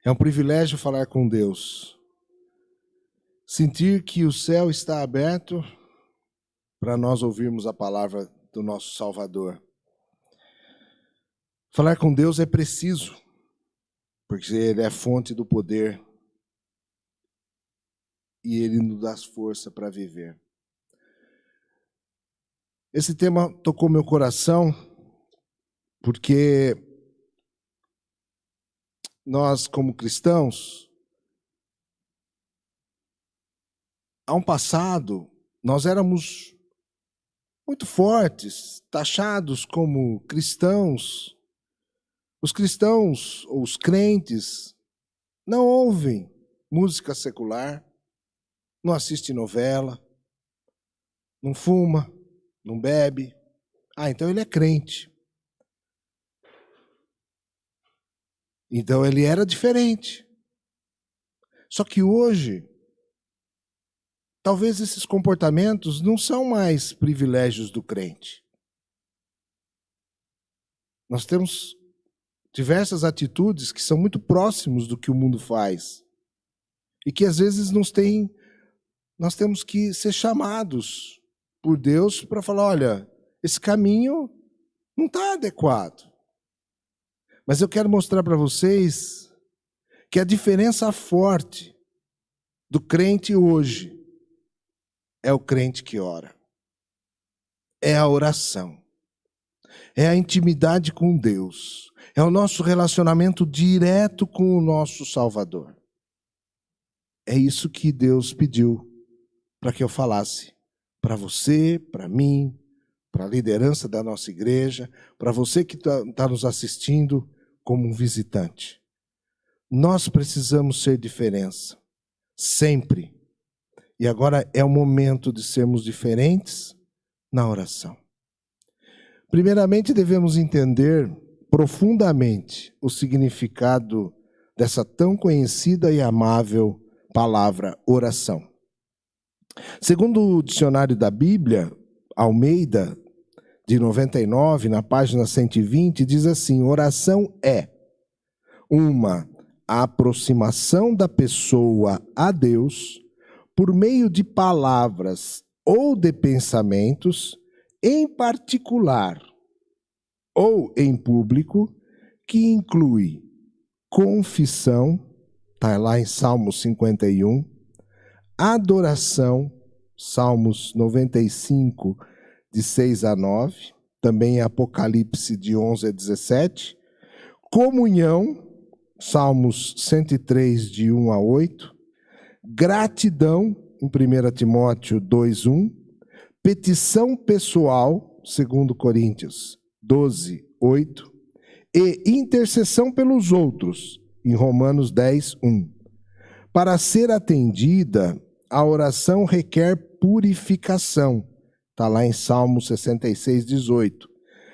É um privilégio falar com Deus. Sentir que o céu está aberto para nós ouvirmos a palavra do nosso Salvador. Falar com Deus é preciso, porque Ele é a fonte do poder e Ele nos dá força para viver. Esse tema tocou meu coração porque nós, como cristãos, há um passado, nós éramos muito fortes, taxados como cristãos. Os cristãos, ou os crentes, não ouvem música secular, não assistem novela, não fuma, não bebe. Então ele é crente. Então ele era diferente. Só que hoje, talvez esses comportamentos não são mais privilégios do crente. Nós temos diversas atitudes que são muito próximos do que o mundo faz. E que às vezes nós temos que ser chamados por Deus para falar, olha, esse caminho não está adequado. Mas eu quero mostrar para vocês que a diferença forte do crente hoje é o crente que ora. É a oração. É a intimidade com Deus. É o nosso relacionamento direto com o nosso Salvador. É isso que Deus pediu para que eu falasse. Para você, para mim, para a liderança da nossa igreja, para você que está nos assistindo como um visitante. Nós precisamos ser diferença. Sempre. E agora é o momento de sermos diferentes na oração. Primeiramente, devemos entender profundamente o significado dessa tão conhecida e amável palavra oração. Segundo o dicionário da Bíblia, Almeida, de 99, na página 120, diz assim: oração é uma aproximação da pessoa a Deus por meio de palavras ou de pensamentos, em particular ou em público, que inclui confissão, está lá em Salmos 51, adoração, Salmos 95, de 6 a 9, também Apocalipse de 11 a 17, comunhão, Salmos 103, de 1 a 8, gratidão, em 1 Timóteo 2:1, petição pessoal, 2 Coríntios 12:8, e intercessão pelos outros, em Romanos 10:1. Para ser atendida, a oração requer purificação, está lá em Salmo 66:18.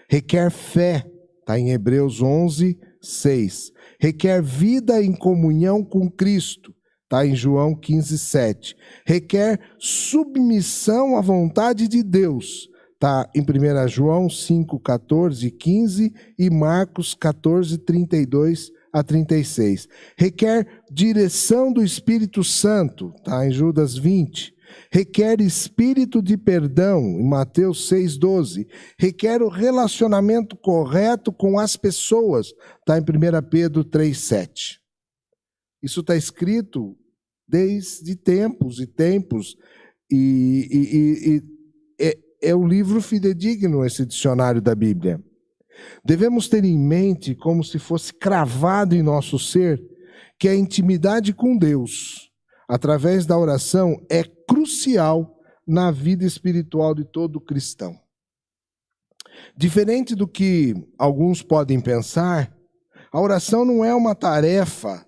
Requer fé, está em Hebreus 11:6. Requer vida em comunhão com Cristo, está em João 15:7. Requer submissão à vontade de Deus, está em 1 João 5:14 e 15 e Marcos 14:32 a 36. Requer direção do Espírito Santo, está em Judas 20. Requer espírito de perdão, em Mateus 6:12. Requer o relacionamento correto com as pessoas, está em 1 Pedro 3:7. Isso está escrito desde tempos e tempos, é um livro fidedigno esse dicionário da Bíblia. Devemos ter em mente, como se fosse cravado em nosso ser, que a intimidade com Deus, através da oração, é crucial na vida espiritual de todo cristão. Diferente do que alguns podem pensar, a oração não é uma tarefa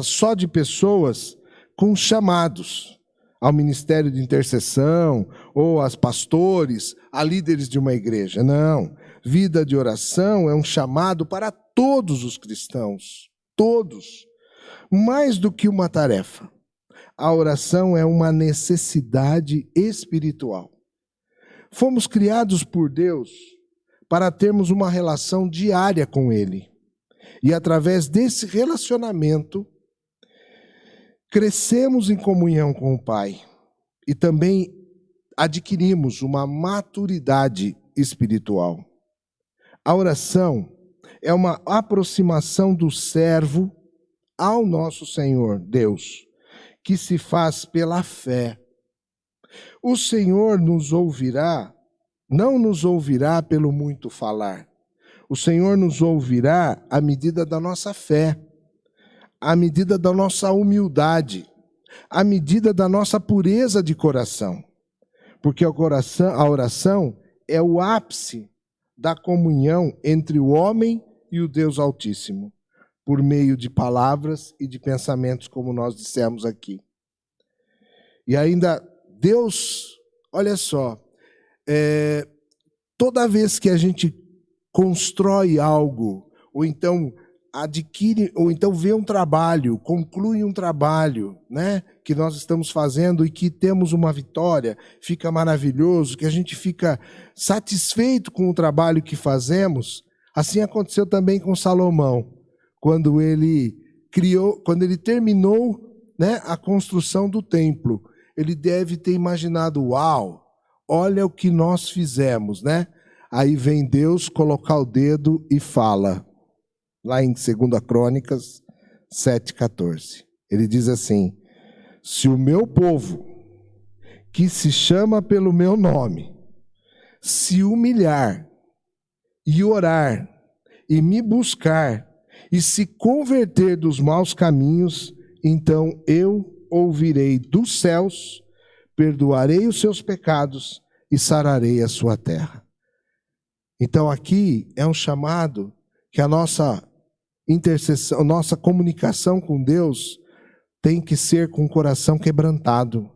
só de pessoas com chamados ao ministério de intercessão, ou aos pastores, a líderes de uma igreja. Não. Vida de oração é um chamado para todos os cristãos. Todos. Mais do que uma tarefa. A oração é uma necessidade espiritual. Fomos criados por Deus para termos uma relação diária com Ele. E através desse relacionamento, crescemos em comunhão com o Pai. E também adquirimos uma maturidade espiritual. A oração é uma aproximação do servo ao nosso Senhor, Deus, que se faz pela fé. O Senhor nos ouvirá, não nos ouvirá pelo muito falar. O Senhor nos ouvirá à medida da nossa fé, à medida da nossa humildade, à medida da nossa pureza de coração. Porque a oração é o ápice da comunhão entre o homem e o Deus Altíssimo, por meio de palavras e de pensamentos, como nós dissemos aqui. E ainda, Deus, olha só, toda vez que a gente constrói algo, ou então adquire, ou então vê um trabalho, conclui um trabalho, né, que nós estamos fazendo e que temos uma vitória, fica maravilhoso, que a gente fica satisfeito com o trabalho que fazemos. Assim aconteceu também com Salomão, quando ele terminou, né, a construção do templo. Ele deve ter imaginado, uau, olha o que nós fizemos, né? Aí vem Deus colocar o dedo e fala, lá em 2 Crônicas 7,14. Ele diz assim: se o meu povo, que se chama pelo meu nome, se humilhar e orar e me buscar e se converter dos maus caminhos, então eu ouvirei dos céus, perdoarei os seus pecados e sararei a sua terra. Então aqui é um chamado que a nossa intercessão, a nossa comunicação com Deus tem que ser com o coração quebrantado,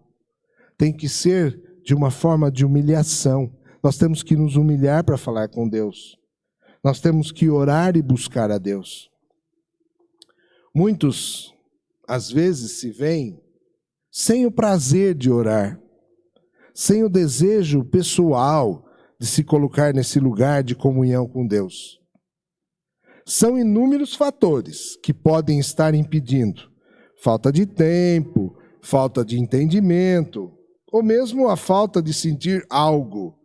tem que ser de uma forma de humilhação. Nós temos que nos humilhar para falar com Deus. Nós temos que orar e buscar a Deus. Muitos, às vezes, se veem sem o prazer de orar, sem o desejo pessoal de se colocar nesse lugar de comunhão com Deus. São inúmeros fatores que podem estar impedindo. Falta de tempo, falta de entendimento, ou mesmo a falta de sentir algo.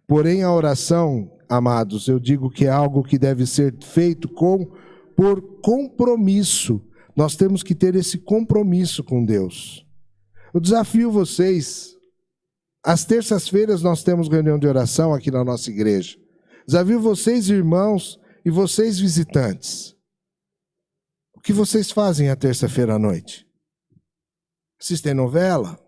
Porém, a oração, amados, eu digo que é algo que deve ser feito por compromisso. Nós temos que ter esse compromisso com Deus. Eu desafio vocês. Às terças-feiras nós temos reunião de oração aqui na nossa igreja. Desafio vocês, irmãos, e vocês, visitantes. O que vocês fazem à terça-feira à noite? Assistem novela?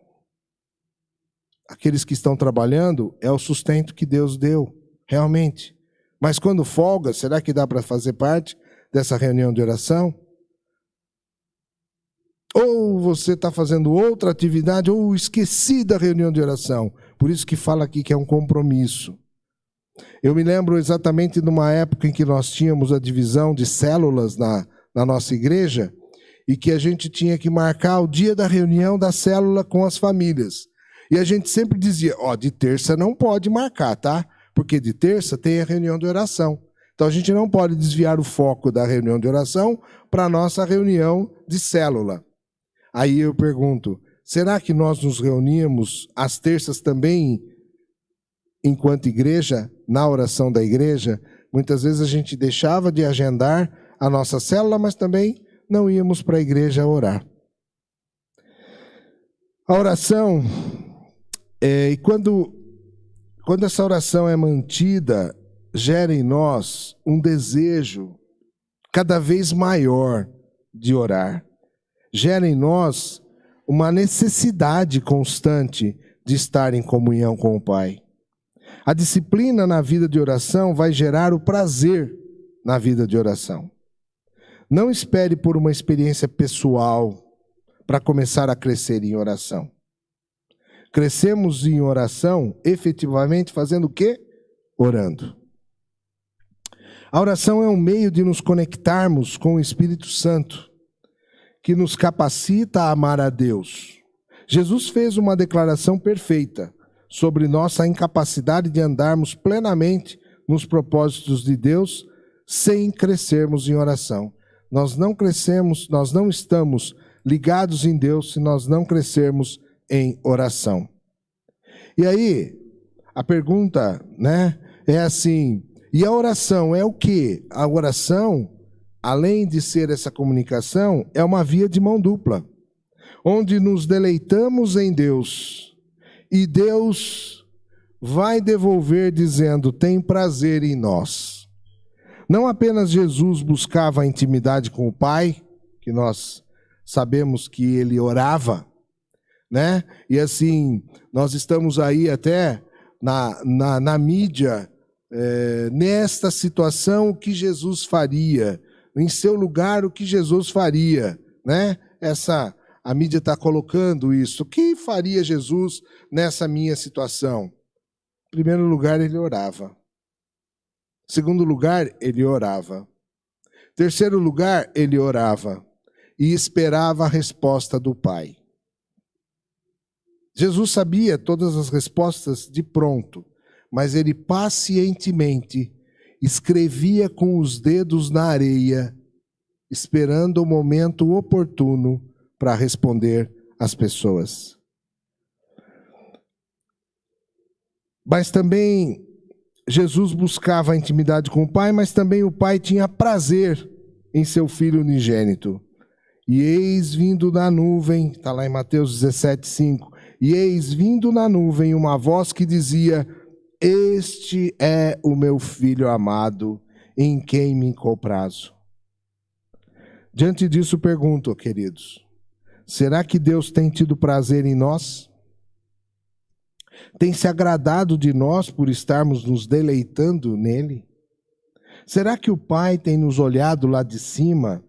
Aqueles que estão trabalhando, é o sustento que Deus deu, realmente. Mas quando folga, será que dá para fazer parte dessa reunião de oração? Ou você está fazendo outra atividade, ou esqueci da reunião de oração. Por isso que fala aqui que é um compromisso. Eu me lembro exatamente de uma época em que nós tínhamos a divisão de células na nossa igreja, e que a gente tinha que marcar o dia da reunião da célula com as famílias. E a gente sempre dizia, de terça não pode marcar, tá? Porque de terça tem a reunião de oração. Então a gente não pode desviar o foco da reunião de oração para a nossa reunião de célula. Aí eu pergunto, será que nós nos reuníamos às terças também, enquanto igreja, na oração da igreja? Muitas vezes a gente deixava de agendar a nossa célula, mas também não íamos para a igreja orar. A oração, e quando essa oração é mantida, gera em nós um desejo cada vez maior de orar. Gera em nós uma necessidade constante de estar em comunhão com o Pai. A disciplina na vida de oração vai gerar o prazer na vida de oração. Não espere por uma experiência pessoal para começar a crescer em oração. Crescemos em oração efetivamente fazendo o quê? Orando. A oração é um meio de nos conectarmos com o Espírito Santo, que nos capacita a amar a Deus. Jesus fez uma declaração perfeita sobre nossa incapacidade de andarmos plenamente nos propósitos de Deus sem crescermos em oração. Nós não crescemos, nós não estamos ligados em Deus se nós não crescermos em oração. E aí, a pergunta, é assim, e a oração é o quê? A oração, além de ser essa comunicação, é uma via de mão dupla, onde nos deleitamos em Deus, e Deus vai devolver dizendo, tem prazer em nós. Não apenas Jesus buscava a intimidade com o Pai, que nós sabemos que ele orava, E assim, nós estamos aí até na mídia, nesta situação, o que Jesus faria, em seu lugar, o que Jesus faria, A mídia está colocando isso. O que faria Jesus nessa minha situação? Em primeiro lugar, ele orava. Em segundo lugar, ele orava. Em terceiro lugar, ele orava e esperava a resposta do Pai. Jesus sabia todas as respostas de pronto, mas ele pacientemente escrevia com os dedos na areia, esperando o momento oportuno para responder às pessoas. Mas também Jesus buscava a intimidade com o Pai, mas também o Pai tinha prazer em seu Filho unigênito. E eis vindo da nuvem, está lá em Mateus 17:5, e eis vindo na nuvem uma voz que dizia, este é o meu Filho amado, em quem me comprazo. Diante disso pergunto, queridos, será que Deus tem tido prazer em nós? Tem se agradado de nós por estarmos nos deleitando nele? Será que o Pai tem nos olhado lá de cima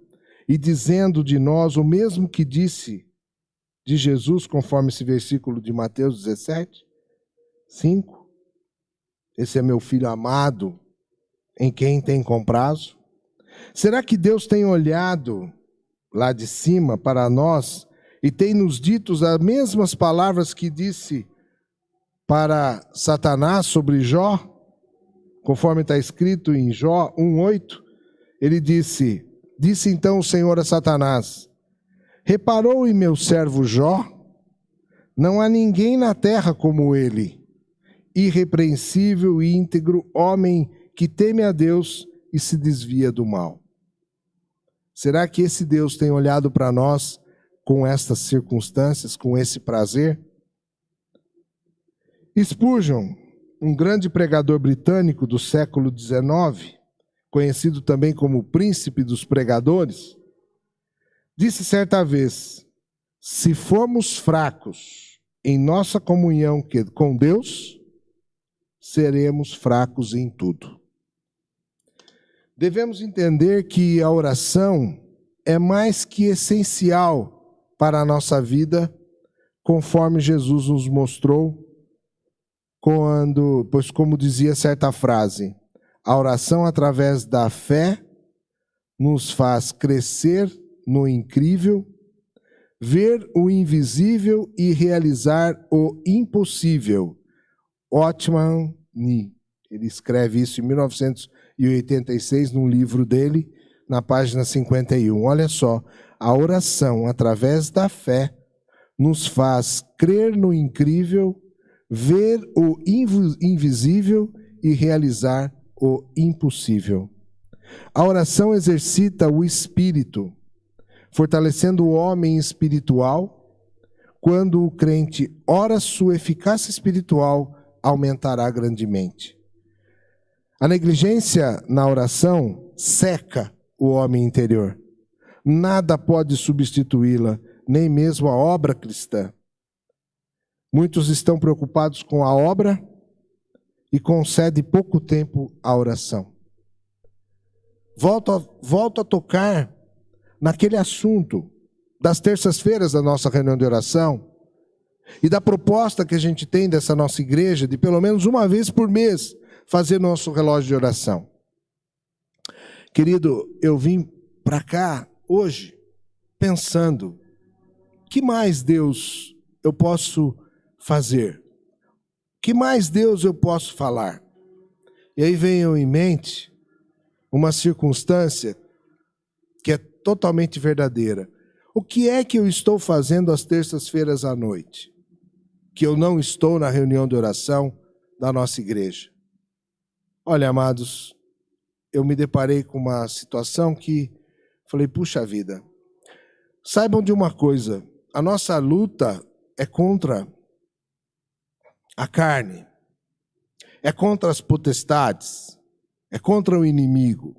e dizendo de nós o mesmo que disse de Jesus, conforme esse versículo de Mateus 17:5? Esse é meu Filho amado, em quem tem comprazo? Será que Deus tem olhado lá de cima para nós e tem nos dito as mesmas palavras que disse para Satanás sobre Jó? Conforme está escrito em Jó 1:8, ele disse então o Senhor a Satanás, reparou em meu servo Jó? Não há ninguém na terra como ele, irrepreensível e íntegro, homem que teme a Deus e se desvia do mal. Será que esse Deus tem olhado para nós com estas circunstâncias, com esse prazer? Spurgeon, um grande pregador britânico do século XIX, conhecido também como o príncipe dos pregadores, disse certa vez, se formos fracos em nossa comunhão com Deus, seremos fracos em tudo. Devemos entender que a oração é mais que essencial para a nossa vida, conforme Jesus nos mostrou, pois como dizia certa frase, a oração através da fé nos faz crescer no incrível, ver o invisível e realizar o impossível. Othman Nee, ele escreve isso em 1986 num livro dele, na página 51. Olha só, a oração através da fé nos faz crer no incrível, ver o invisível e realizar o impossível. A oração exercita o espírito, fortalecendo o homem espiritual. Quando o crente ora, sua eficácia espiritual aumentará grandemente. A negligência na oração seca o homem interior. Nada pode substituí-la, nem mesmo a obra cristã. Muitos estão preocupados com a obra e concedem pouco tempo à oração. Volto a tocar naquele assunto das terças-feiras da nossa reunião de oração e da proposta que a gente tem dessa nossa igreja de pelo menos uma vez por mês fazer nosso relógio de oração. Querido, eu vim para cá hoje pensando, que mais Deus eu posso fazer? Que mais Deus eu posso falar? E aí veio em mente uma circunstância que é totalmente verdadeira. O que é que eu estou fazendo às terças-feiras à noite? Que eu não estou na reunião de oração da nossa igreja. Olha, amados, eu me deparei com uma situação que falei, puxa vida, saibam de uma coisa, a nossa luta é contra a carne, é contra as potestades, é contra o inimigo.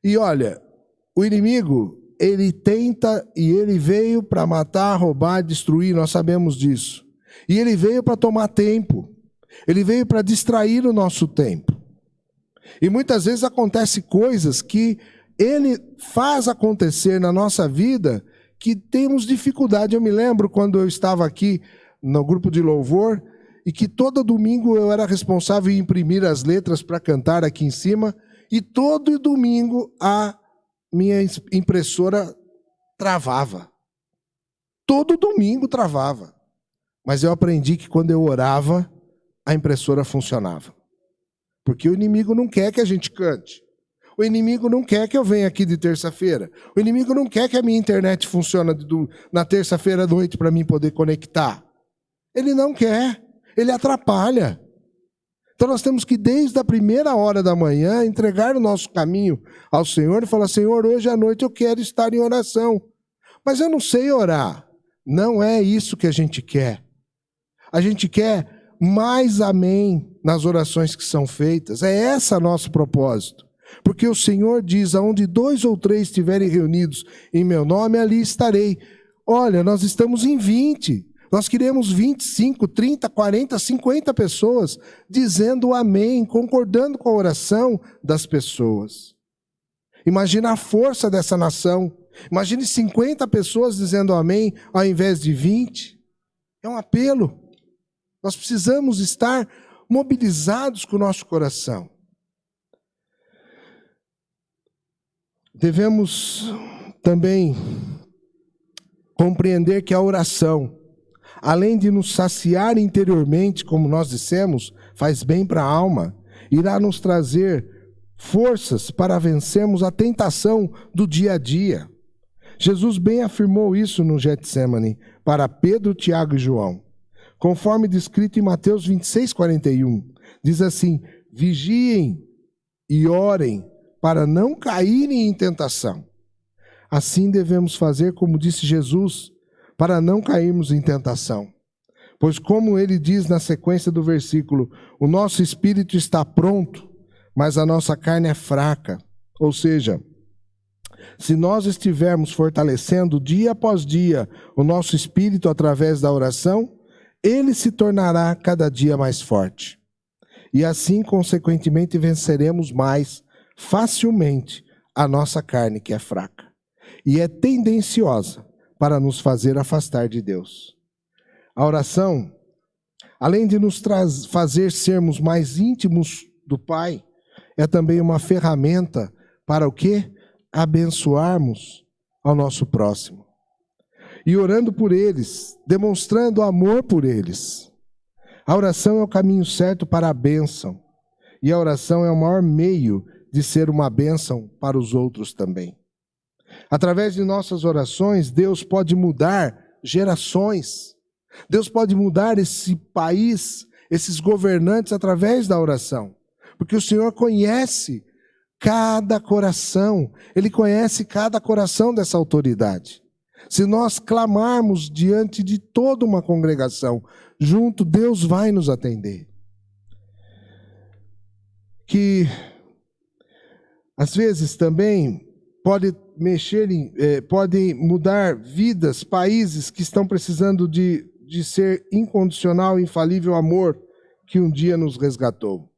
E olha, o inimigo, ele tenta e ele veio para matar, roubar, destruir, nós sabemos disso. E ele veio para tomar tempo, ele veio para distrair o nosso tempo. E muitas vezes acontecem coisas que ele faz acontecer na nossa vida que temos dificuldade. Eu me lembro quando eu estava aqui no grupo de louvor e que todo domingo eu era responsável em imprimir as letras para cantar aqui em cima e todo domingo a minha impressora travava. Todo domingo travava. Mas eu aprendi que quando eu orava, a impressora funcionava. Porque o inimigo não quer que a gente cante. O inimigo não quer que eu venha aqui de terça-feira. O inimigo não quer que a minha internet funcione na terça-feira à noite para mim poder conectar. Ele não quer. Ele atrapalha. Então nós temos que, desde a primeira hora da manhã, entregar o nosso caminho ao Senhor e falar, Senhor, hoje à noite eu quero estar em oração. Mas eu não sei orar. Não é isso que a gente quer. A gente quer mais amém nas orações que são feitas. É esse o nosso propósito. Porque o Senhor diz, aonde 2 ou 3 estiverem reunidos em meu nome, ali estarei. Olha, nós estamos em 20. Nós queremos 25, 30, 40, 50 pessoas dizendo amém, concordando com a oração das pessoas. Imagina a força dessa nação. Imagine 50 pessoas dizendo amém ao invés de 20. É um apelo. Nós precisamos estar mobilizados com o nosso coração. Devemos também compreender que a oração, além de nos saciar interiormente, como nós dissemos, faz bem para a alma, irá nos trazer forças para vencermos a tentação do dia a dia. Jesus bem afirmou isso no Getsemane para Pedro, Tiago e João. Conforme descrito em Mateus 26:41, diz assim, vigiem e orem para não caírem em tentação. Assim devemos fazer, como disse Jesus, para não cairmos em tentação. Pois como ele diz na sequência do versículo, o nosso espírito está pronto, mas a nossa carne é fraca. Ou seja, se nós estivermos fortalecendo dia após dia o nosso espírito através da oração, ele se tornará cada dia mais forte. E assim, consequentemente, venceremos mais facilmente a nossa carne que é fraca e é tendenciosa para nos fazer afastar de Deus. A oração, além de nos fazer sermos mais íntimos do Pai, é também uma ferramenta para o quê? Abençoarmos ao nosso próximo. E orando por eles, demonstrando amor por eles. A oração é o caminho certo para a bênção. E a oração é o maior meio de ser uma bênção para os outros também. Através de nossas orações, Deus pode mudar gerações. Deus pode mudar esse país, esses governantes através da oração. Porque o Senhor conhece cada coração. Ele conhece cada coração dessa autoridade. Se nós clamarmos diante de toda uma congregação, junto, Deus vai nos atender. Que às vezes também pode pode mudar vidas, países que estão precisando de ser incondicional, infalível amor que um dia nos resgatou.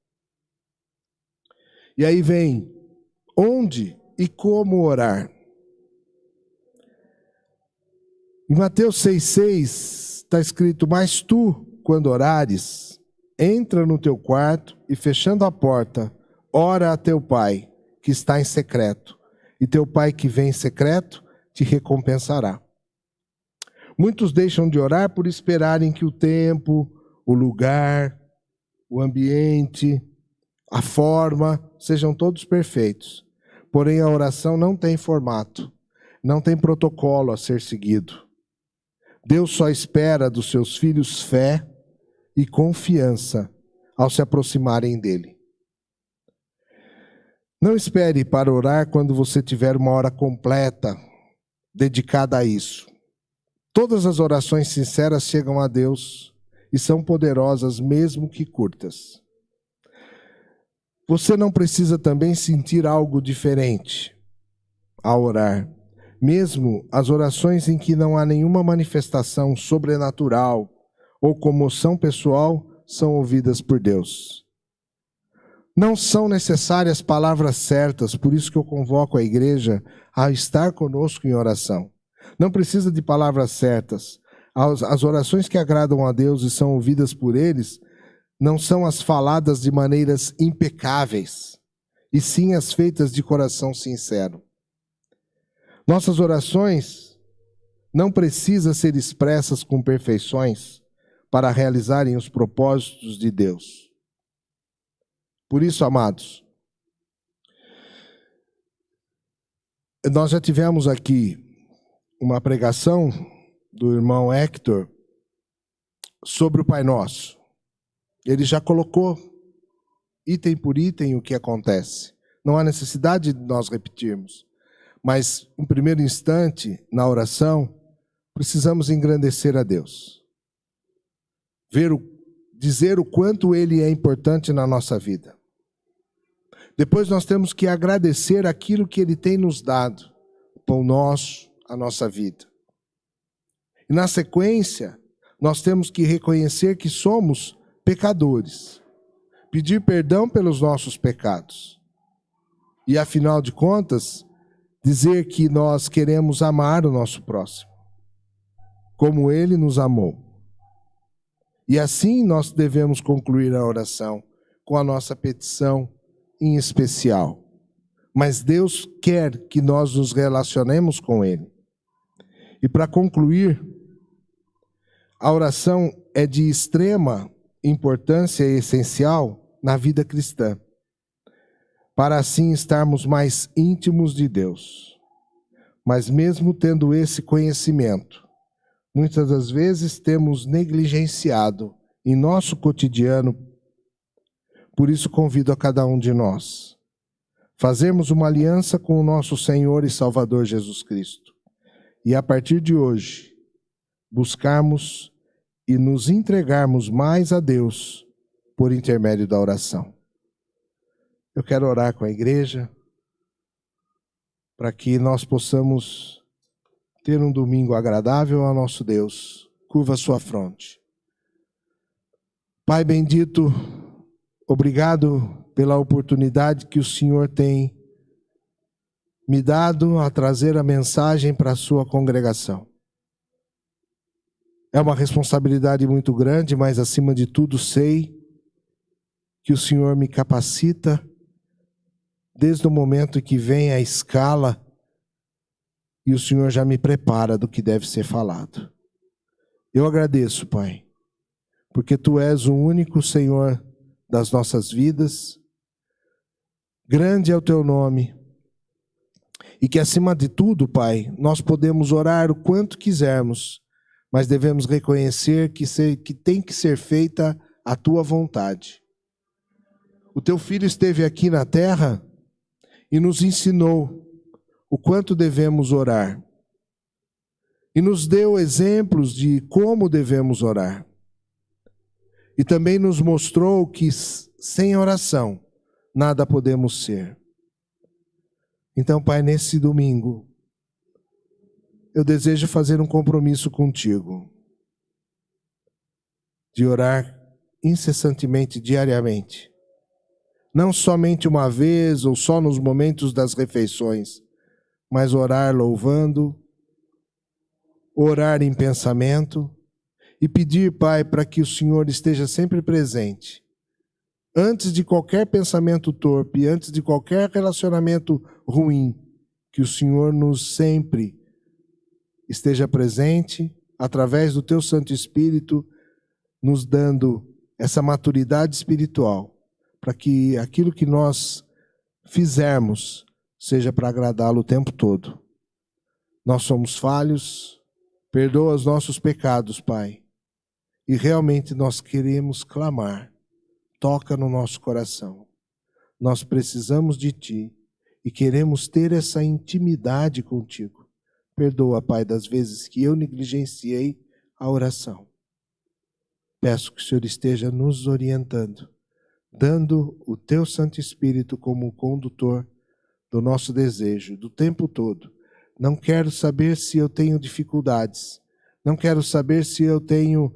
E aí vem onde e como orar. Em Mateus 6,6 está escrito, mas tu, quando orares, entra no teu quarto e fechando a porta, ora a teu pai, que está em secreto, e teu pai que vem em secreto te recompensará. Muitos deixam de orar por esperarem que o tempo, o lugar, o ambiente, a forma, sejam todos perfeitos. Porém, a oração não tem formato, não tem protocolo a ser seguido. Deus só espera dos seus filhos fé e confiança ao se aproximarem dele. Não espere para orar quando você tiver uma hora completa dedicada a isso. Todas as orações sinceras chegam a Deus e são poderosas, mesmo que curtas. Você não precisa também sentir algo diferente ao orar. Mesmo as orações em que não há nenhuma manifestação sobrenatural ou comoção pessoal são ouvidas por Deus. Não são necessárias palavras certas, por isso que eu convoco a igreja a estar conosco em oração. Não precisa de palavras certas. As orações que agradam a Deus e são ouvidas por eles não são as faladas de maneiras impecáveis, e sim as feitas de coração sincero. Nossas orações não precisam ser expressas com perfeições para realizarem os propósitos de Deus. Por isso, amados, nós já tivemos aqui uma pregação do irmão Hector sobre o Pai Nosso. Ele já colocou item por item o que acontece. Não há necessidade de nós repetirmos. Mas, em primeiro instante, na oração, precisamos engrandecer a Deus. Dizer o quanto Ele é importante na nossa vida. Depois nós temos que agradecer aquilo que Ele tem nos dado, o pão nosso, a nossa vida. E na sequência, nós temos que reconhecer que somos pecadores. Pedir perdão pelos nossos pecados. E, afinal de contas, dizer que nós queremos amar o nosso próximo, como Ele nos amou. E assim nós devemos concluir a oração com a nossa petição em especial. Mas Deus quer que nós nos relacionemos com Ele. E para concluir, a oração é de extrema importância e essencial na vida cristã, para assim estarmos mais íntimos de Deus. Mas mesmo tendo esse conhecimento, muitas das vezes temos negligenciado em nosso cotidiano. Por isso convido a cada um de nós fazermos uma aliança com o nosso Senhor e Salvador Jesus Cristo. E a partir de hoje, buscarmos e nos entregarmos mais a Deus por intermédio da oração. Eu quero orar com a igreja para que nós possamos ter um domingo agradável ao nosso Deus. Curva a sua fronte. Pai bendito, obrigado pela oportunidade que o Senhor tem me dado a trazer a mensagem para a sua congregação. É uma responsabilidade muito grande, mas acima de tudo sei que o Senhor me capacita desde o momento que vem a escala e o Senhor já me prepara do que deve ser falado. Eu agradeço, Pai, porque Tu és o único Senhor das nossas vidas. Grande é o Teu nome. E que acima de tudo, Pai, nós podemos orar o quanto quisermos, mas devemos reconhecer que tem que ser feita a Tua vontade. O Teu Filho esteve aqui na terra e nos ensinou o quanto devemos orar. E nos deu exemplos de como devemos orar. E também nos mostrou que sem oração nada podemos ser. Então, Pai, nesse domingo, eu desejo fazer um compromisso contigo, de orar incessantemente, diariamente. Não somente uma vez ou só nos momentos das refeições, mas orar louvando, orar em pensamento e pedir, Pai, para que o Senhor esteja sempre presente. Antes de qualquer pensamento torpe, antes de qualquer relacionamento ruim, que o Senhor nos sempre esteja presente, através do Teu Santo Espírito, nos dando essa maturidade espiritual, para que aquilo que nós fizermos seja para agradá-lo o tempo todo. Nós somos falhos, perdoa os nossos pecados, Pai. E realmente nós queremos clamar, toca no nosso coração. Nós precisamos de Ti e queremos ter essa intimidade contigo. Perdoa, Pai, das vezes que eu negligenciei a oração. Peço que o Senhor esteja nos orientando, dando o Teu Santo Espírito como condutor do nosso desejo, do tempo todo. Não quero saber se eu tenho dificuldades, não quero saber se eu tenho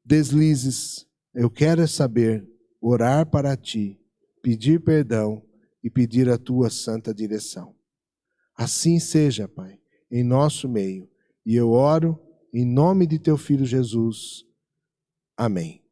deslizes. Eu quero saber orar para Ti, pedir perdão e pedir a Tua santa direção. Assim seja, Pai, em nosso meio. E eu oro em nome de Teu Filho Jesus. Amém.